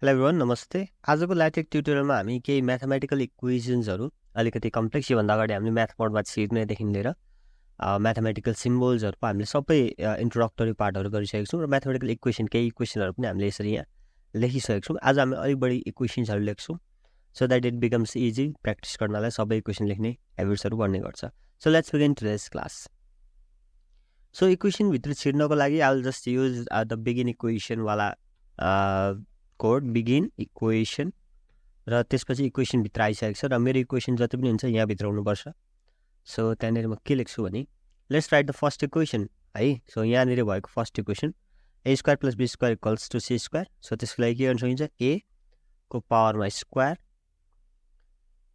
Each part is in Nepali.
हेलो एभ्रिवान नमस्ते। आजको LaTeX ट्युटोरियलमा हामी केही म्याथमेटिकल इक्वेसन्सहरू अलिकति कम्प्लेक्स योभन्दा अगाडि हामीले म्याथ मोडमा सिक्नेदेखि लिएर म्याथमेटिकल सिम्बोल्सहरुको हामीले सबै इन्ट्रोडक्टरी पार्टहरू गरिसकेका छौँ र म्याथमेटिकल केही इक्वेसनहरू पनि हामीले यसरी यहाँ लेखिसकेका छौँ। आज हामी अलिक बढी इक्वेसन्सहरू लेख्छौँ so that it becomes easy practice गर्नलाई सबै इक्वेसन लेख्ने हेबिट्सहरू बढ्ने गर्छ। So let's begin today's class. So इक्वेसनभित्र छिर्नको लागि I will just use the begin equation वाला कोड बिगिन इक्वेसन र त्यसपछि इक्वेसन भित्र आइसकेको छ र मेरो इक्वेसन जति पनि हुन्छ यहाँ भित्र हुनुपर्छ। सो त्यहाँनिर म के लेख्छु भने let's write the first equation है। सो यहाँनिर भएको first equation A square plus B square equals to C square. So त्यसको लागि के गर्न सकिन्छ ए को पावरमा स्क्वायर,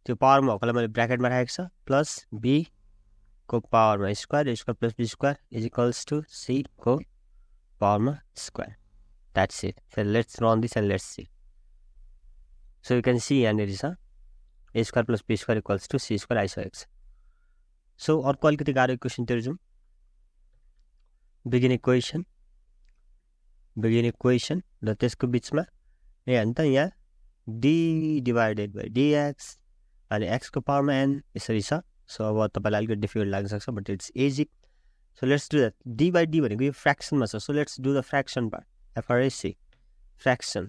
त्यो पावरमा भएकोलाई मैले ब्र्याकेटमा राखेको छ, प्लस बी को पावरमा square, A square plus B square is equals to C को पावरमा square. That's it. So let's run this and let's see. So you can see here is a square plus b square equals to c square iso x. So अर्को अलिकति गाह्रो इक्वेसन तिर जाउँ। बिगिन इक्वेसन र त्यसको बिचमा यहाँ नि त यहाँ d डिवाइडेड बाइ dx अनि x को पावरमा n यसरी छ। सो अब तपाईलाई अलिकति डिफिकल्ट लाग्न सक्छ but it's easy. So let's do that. d by d भनेको यो फ्र्याक्सनमा छ। So let's do the fraction part. FRAC fraction.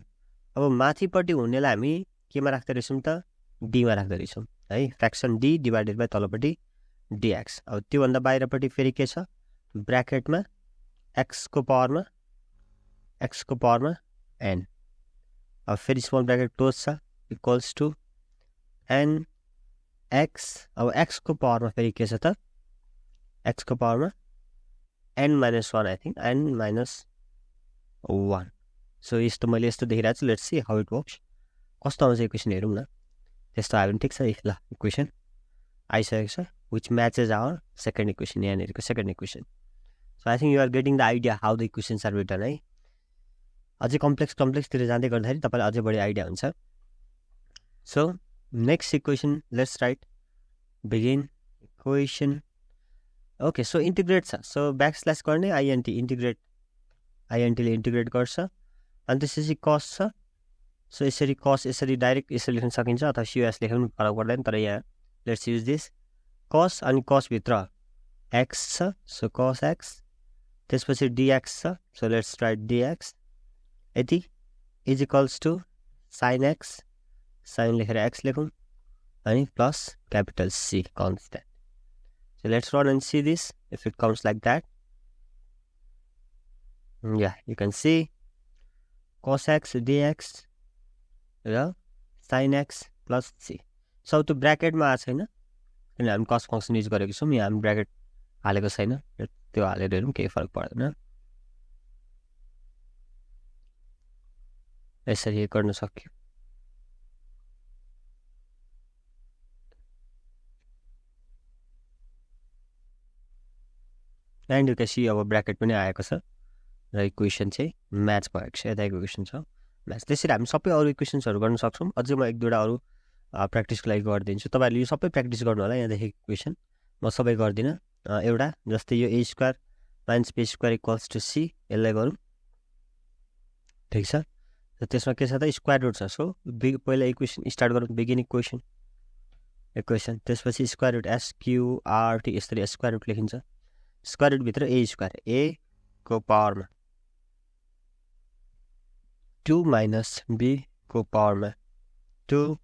अब माथिपट्टि हुनेलाई हामी केमा राख्दै रहेछौँ त d मा राख्दै रहेछौँ है। फ्र्याक्सन d डिवाइडेड बाइ तलपट्टि dx। अब त्यो भन्दा बाहिरपट्टि फेरि के छ ब्र्याकेटमा x को पावरमा n। अब फेरि स्मल ब्र्याकेट क्लोज छ इक्वल्स टु n x। अब x को पावरमा फेरि के छ त x को पावरमा n - 1 I think n - 1। So यस्तो मैले यस्तो देखिरहेको छु। Let's see how it works. कस्तो आउँछ इक्वेसन हेरौँ न। त्यस्तो आयो भने ठिक छ है। ल इक्वेसन आइसकेको छ which matches our second equation, यहाँनिरको second equation. So I think you are getting the idea how the equations are written है। अझै कम्प्लेक्सतिर जाँदै गर्दाखेरि तपाईँलाई अझै बढी आइडिया हुन्छ। So next equation let's write begin equation. Okay so integrate छ। सो ब्याकस्ल्यास गर्ने आइएनटी इन्टिग्रेट, आइएनटीले इन्टिग्रेट गर्छ अनि त्यसपछि कस छ। सो यसरी कस यसरी डाइरेक्ट यसरी लेख्न सकिन्छ अथवा सिएस लेख्नु पनि फरक पर्दैन। तर यहाँ लेट्स युज दिस कस अनि कस भित्र एक्स छ। सो कस एक्स त्यसपछि डिएक्स छ। सो लेट्स राइट डिएक्स यति is equals to sine x, sine लेखेर एक्स लेखौँ अनि plus capital C constant. So let's run and see this if it comes like that. Yeah, you can see cos x dx र sin x plus c। So त्यो ब्र्याकेटमा आएको छैन किन हामी कस फङ्सन युज गरेको छौँ। यहाँ हामी ब्र्याकेट हालेको छैन, त्यो हालेर हेरौँ केही फरक पर्दैन। यसरी गर्न सक्यो। एन्ड यु क्यान सी अब ब्र्याकेट पनि आएको छ र इक्वेसन चाहिँ म्याच भएको छ। यता इक्वेसन छ म्याच। त्यसरी हामी सबै अरू इक्वेसन्सहरू गर्न सक्छौँ। अझै म एक दुईवटा अरू प्र्याक्टिसको लागि गरिदिन्छु। तपाईँहरूले यो सबै प्र्याक्टिस गर्नु होला। यहाँ देखेको इक्वेसन म सबै गर्दिनँ। एउटा जस्तै यो A square minus B square equals to C, यसलाई गरौँ ठिक छ। र त्यसमा के छ त स्क्वायर रुट छ। सो पहिला इक्वेसन स्टार्ट गरौँ बिगिन इक्वेसन त्यसपछि स्क्वायर रुट SQRT यसरी स्क्वायर रुट लेखिन्छ। स्क्वायर रुटभित्र ए स्क्वायर ए को पावरमा 2 माइनस बी को पावरमा 2।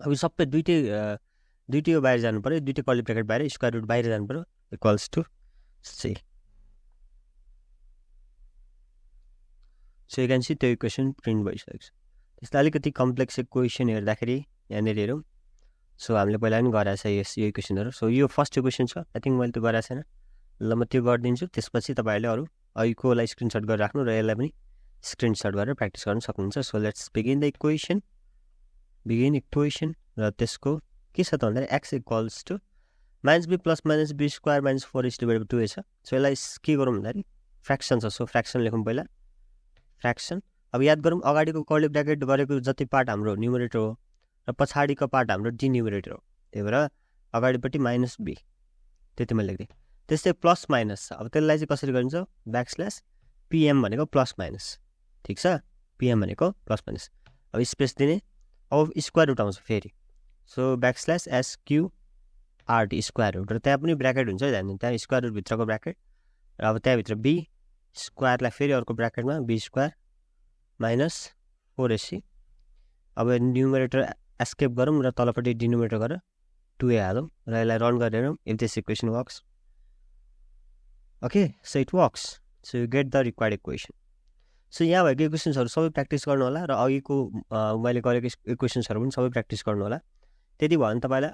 अब सबै दुईटै यो बाहिर जानु पर्यो, दुईटै कर्ली ब्र्याकेट बाहिर, स्क्वायर रुट बाहिर जानु पर्यो equals to C. So you can see त्यो इक्वेसन प्रिन्ट भइसकेको छ। त्यसलाई अलिकति कम्प्लेक्स इक्वेसन हेर्दाखेरि यहाँनिर हेरौँ। सो हामीले पहिला पनि गरेको छ यो इक्वेसनहरू। सो यो फर्स्ट इक्वेसन छ आई थिङ्क मैले त्यो गरेको छैन। ल म त्यो गरिदिन्छु। त्यसपछि तपाईँहरूले अरू अहिलेकोलाई स्क्रिनसट गरेर राख्नु र यसलाई पनि स्क्रिनसट गरेर प्र्याक्टिस गर्न सक्नुहुन्छ। So let's begin the equation र त्यसको के छ त भन्दाखेरि x equals to minus B plus minus B square minus 4 is divided by 2 छ। सो यसलाई के गरौँ भन्दाखेरि फ्र्याक्सन छ। सो फ्र्याक्सन लेखौँ पहिला फ्र्याक्सन। अब याद गरौँ अगाडिको कर्ली ब्र्याकेट गरेको जति पार्ट हाम्रो न्युमरेटर हो र पछाडिको पार्ट हाम्रो डिन्युमरेटर हो। त्यही भएर अगाडिपट्टि माइनस बी त्यति मैले लेख्दिएँ। त्यस्तै प्लस माइनस छ। अब त्यसलाई चाहिँ कसरी गरिन्छ ब्याकस्ल्यास पिएम भनेको प्लस माइनस ठिक छ। PM भनेको प्लस माइनस, अब स्पेस दिने, अब स्क्वायर रुट आउँछ फेरि, सो ब्याकस्ल्यास SQRT स्क्वायर रुट, र त्यहाँ पनि ब्र्याकेट हुन्छ है ध्यान, त्यहाँ स्क्वायर रुटभित्रको ब्र्याकेट, र अब त्यहाँभित्र B स्क्वायरलाई फेरि अर्को ब्र्याकेटमा B स्क्वायर माइनस 4AC, अब न्युमरेटर एस्केप गरौँ र तलपट्टि डिनोमिनेटर गरेर 2A हालौँ र यसलाई रन गरेर if this equation works, okay, so it works, so you get the required equation. So यहाँ भएको इक्वेसन्सहरू सबै प्र्याक्टिस गर्नु होला र अघिको मैले गरेको इक्वेसन्सहरू पनि सबै प्र्याक्टिस गर्नु होला। त्यति भयो भने तपाईँलाई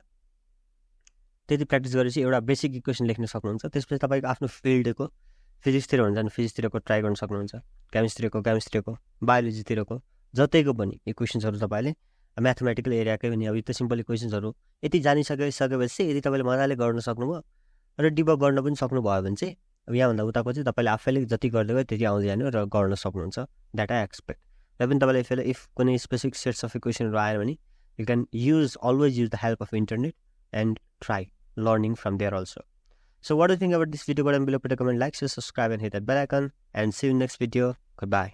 त्यति प्र्याक्टिस गरेपछि एउटा बेसिक इक्वेसन लेख्न सक्नुहुन्छ। त्यसपछि तपाईँको आफ्नो फिल्डको फिजिक्सतिर हुन्छ भने फिजिक्सतिरको ट्राई गर्न सक्नुहुन्छ, केमिस्ट्रीको बायोलोजीतिरको जतैको पनि इक्वेसन्सहरू तपाईँले म्याथमेटिकल एरियाकै पनि अब यो त सिम्पल इक्वेसन्सहरू यति जानिसकेपछि यदि तपाईँले मजाले गर्न सक्नुभयो र डिबग गर्न पनि सक्नुभयो भने चाहिँ अब यहाँभन्दा उताको चाहिँ तपाईँले आफैले जति गर्दै गयो त्यति आउँदै जानु र गर्न सक्नुहुन्छ, द्याट आई एक्सपेक्ट। र पनि तपाईँले इफ कुनै स्पेसिफिक सेट्स अफ इक्वेसनहरू आयो भने you can always use the help of internet and try learning from there also. So what do you think about this video? Go down below, put a comment, like, share, subscribe and hit that bell icon, and see you in the next video. Goodbye.